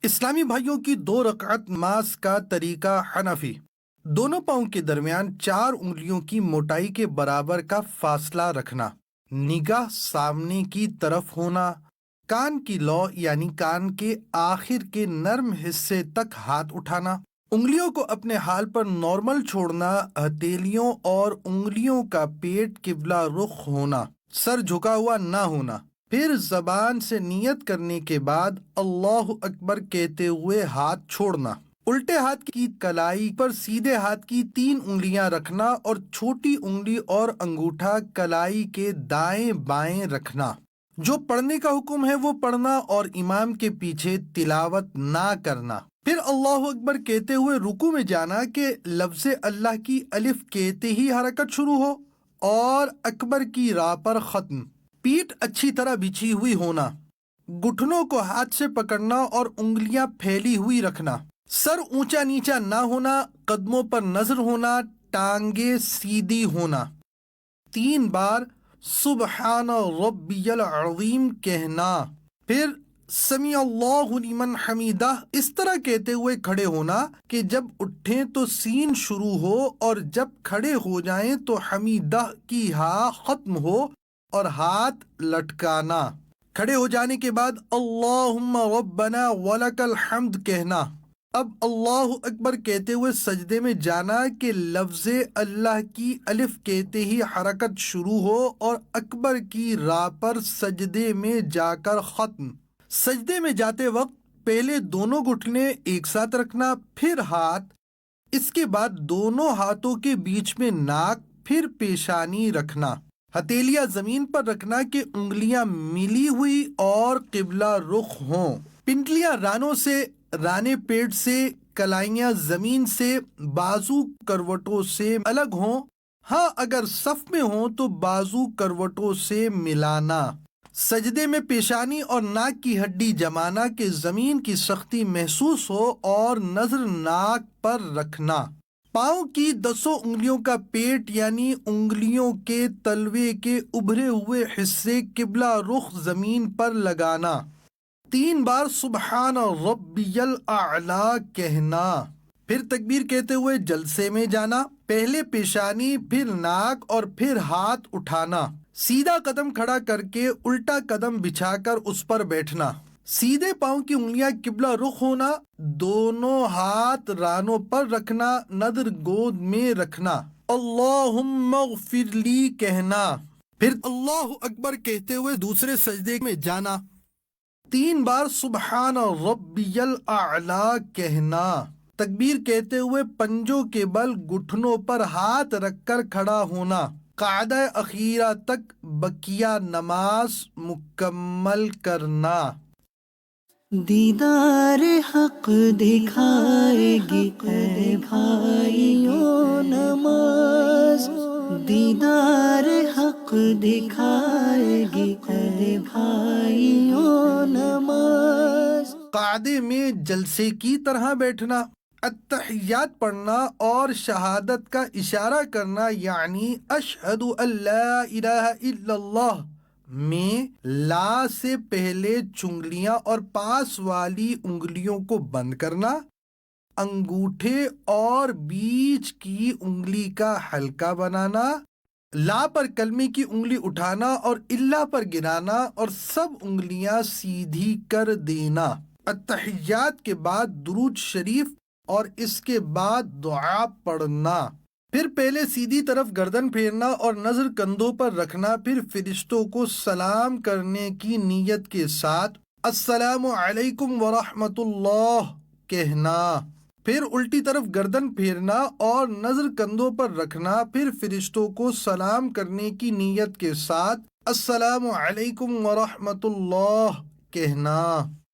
اسلامی بھائیوں کی 2 رکعت نماز کا طریقہ حنفی۔ دونوں پاؤں کے درمیان 4 انگلیوں کی موٹائی کے برابر کا فاصلہ رکھنا، نگاہ سامنے کی طرف ہونا، کان کی لو یعنی کان کے آخر کے نرم حصے تک ہاتھ اٹھانا، انگلیوں کو اپنے حال پر نارمل چھوڑنا، ہتھیلیوں اور انگلیوں کا پیٹ قبلہ رخ ہونا، سر جھکا ہوا نہ ہونا۔ پھر زبان سے نیت کرنے کے بعد اللہ اکبر کہتے ہوئے ہاتھ چھوڑنا، الٹے ہاتھ کی کلائی پر سیدھے ہاتھ کی 3 انگلیاں رکھنا اور چھوٹی انگلی اور انگوٹھا کلائی کے دائیں بائیں رکھنا۔ جو پڑھنے کا حکم ہے وہ پڑھنا اور امام کے پیچھے تلاوت نہ کرنا۔ پھر اللہ اکبر کہتے ہوئے رکوع میں جانا کہ لفظ اللہ کی الف کہتے ہی حرکت شروع ہو اور اکبر کی راہ پر ختم۔ پیٹھ اچھی طرح بچھی ہوئی ہونا، گھٹنوں کو ہاتھ سے پکڑنا اور انگلیاں پھیلی ہوئی رکھنا، سر اونچا نیچا نہ ہونا، قدموں پر نظر ہونا، ٹانگیں سیدھی ہونا، 3 بار سبحان ربی العظیم کہنا، پھر سمیع اللہ لمن حمیدہ اس طرح کہتے ہوئے کھڑے ہونا کہ جب اٹھیں تو سین شروع ہو اور جب کھڑے ہو جائیں تو حمیدہ کی ہاء ختم ہو اور ہاتھ لٹکانا۔ کھڑے ہو جانے کے بعد اللہم ربنا ولک الحمد کہنا۔ اب اللہ اکبر کہتے ہوئے سجدے میں جانا کہ لفظ اللہ کی الف کہتے ہی حرکت شروع ہو اور اکبر کی راہ پر سجدے میں جا کر ختم۔ سجدے میں جاتے وقت پہلے دونوں گھٹنے ایک ساتھ رکھنا، پھر ہاتھ، اس کے بعد دونوں ہاتھوں کے بیچ میں ناک، پھر پیشانی رکھنا، ہتھیلیاں زمین پر رکھنا کہ انگلیاں ملی ہوئی اور قبلہ رخ ہوں، پنڈلیاں رانوں سے، رانے پیٹ سے، کلائیاں زمین سے، بازو کروٹوں سے الگ ہوں، ہاں اگر صف میں ہوں تو بازو کروٹوں سے ملانا۔ سجدے میں پیشانی اور ناک کی ہڈی جمانا کہ زمین کی سختی محسوس ہو اور نظر ناک پر رکھنا۔ پاؤں کی 10 انگلیوں کا پیٹ یعنی انگلیوں کے تلوے کے ابھرے ہوئے حصے قبلہ رخ زمین پر لگانا، 3 بار سبحان ربی الاعلی کہنا، پھر تکبیر کہتے ہوئے جلسے میں جانا، پہلے پیشانی، پھر ناک اور پھر ہاتھ اٹھانا، سیدھا قدم کھڑا کر کے الٹا قدم بچھا کر اس پر بیٹھنا، سیدھے پاؤں کی انگلیاں قبلہ رخ ہونا، دونوں ہاتھ رانوں پر رکھنا، نظر گود میں رکھنا، اللہم اغفر لی کہنا، پھر اللہ اکبر کہتے ہوئے دوسرے سجدے میں جانا، 3 بار سبحان ربی الاعلی کہنا، تکبیر کہتے ہوئے پنجوں کے بل گھٹنوں پر ہاتھ رکھ کر کھڑا ہونا، قاعدہ اخیرہ تک بقیہ نماز مکمل کرنا۔ دیدار حق دکھائے گی اے بھائیوں نماز، دیدار حق دکھائے گی اے بھائیوں نماز۔ قاعدے میں جلسے کی طرح بیٹھنا، التحیات پڑھنا اور شہادت کا اشارہ کرنا یعنی اشہد ان لا الہ الا اللہ میں لا سے پہلے چنگلیاں اور پاس والی انگلیوں کو بند کرنا، انگوٹھے اور بیچ کی انگلی کا حلقہ بنانا، لا پر کلمے کی انگلی اٹھانا اور اللہ پر گرانا اور سب انگلیاں سیدھی کر دینا۔ التحیات کے بعد درود شریف اور اس کے بعد دعا پڑھنا، پھر پہلے سیدھی طرف گردن پھیرنا اور نظر کندھوں پر رکھنا، پھر فرشتوں کو سلام کرنے کی نیت کے ساتھ السلام علیکم ورحمۃ اللہ کہنا، پھر الٹی طرف گردن پھیرنا اور نظر کندھوں پر رکھنا، پھر فرشتوں کو سلام کرنے کی نیت کے ساتھ السلام علیکم ورحمۃ اللہ کہنا۔